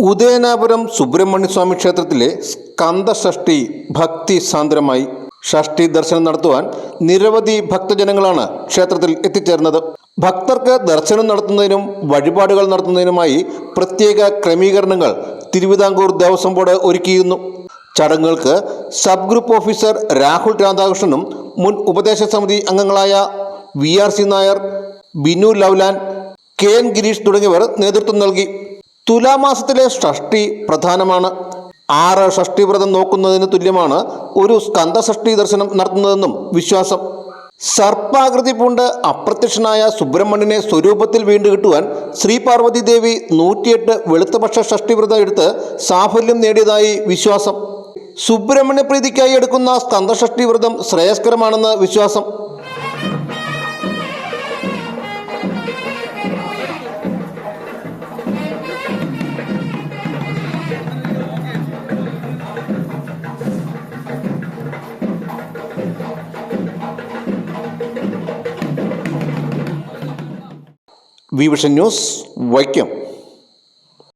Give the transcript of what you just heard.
ഉദയനാപുരം സുബ്രഹ്മണ്യസ്വാമി ക്ഷേത്രത്തിലെ സ്കന്ദഷഷ്ഠി ഭക്തി സാന്ദ്രമായി. ഷഷ്ഠി ദർശനം നടത്തുവാൻ നിരവധി ഭക്തജനങ്ങളാണ് ക്ഷേത്രത്തിൽ എത്തിച്ചേർന്നത്. ഭക്തർക്ക് ദർശനം നടത്തുന്നതിനും വഴിപാടുകൾ നടത്തുന്നതിനുമായി പ്രത്യേക ക്രമീകരണങ്ങൾ തിരുവിതാംകൂർ ദേവസ്വം ബോർഡ് ഒരുക്കിയിരുന്നു. ചടങ്ങുകൾക്ക് സബ് ഗ്രൂപ്പ് ഓഫീസർ രാഹുൽ രാധാകൃഷ്ണനും മുൻ ഉപദേശ സമിതി അംഗങ്ങളായ VR.C. നായർ, ബിനു ലവ്ലാൻ, KN ഗിരീഷ് തുടങ്ങിയവർ നേതൃത്വം നൽകി. തുലാമാസത്തിലെ ഷഷ്ഠി പ്രധാനമാണ്. 6 ഷഷ്ഠിവ്രതം നോക്കുന്നതിന് തുല്യമാണ് ഒരു സ്കന്ദഷഷ്ഠി ദർശനം നടത്തുന്നതെന്നും വിശ്വാസം. സർപ്പാകൃതി പൂണ്ട് അപ്രത്യക്ഷനായ സുബ്രഹ്മണ്യനെ സ്വരൂപത്തിൽ വീണ്ടു കിട്ടുവാൻ ശ്രീ പാർവതി ദേവി 108 വെളുത്തപക്ഷ ഷഷ്ഠിവ്രതം എടുത്ത് സാഫല്യം നേടിയതായി വിശ്വാസം. സുബ്രഹ്മണ്യ പ്രീതിക്കായി എടുക്കുന്ന സ്കന്ദഷഷ്ഠി വ്രതം ശ്രേയസ്കരമാണെന്ന് വിശ്വാസം. Vision news, Vaikom.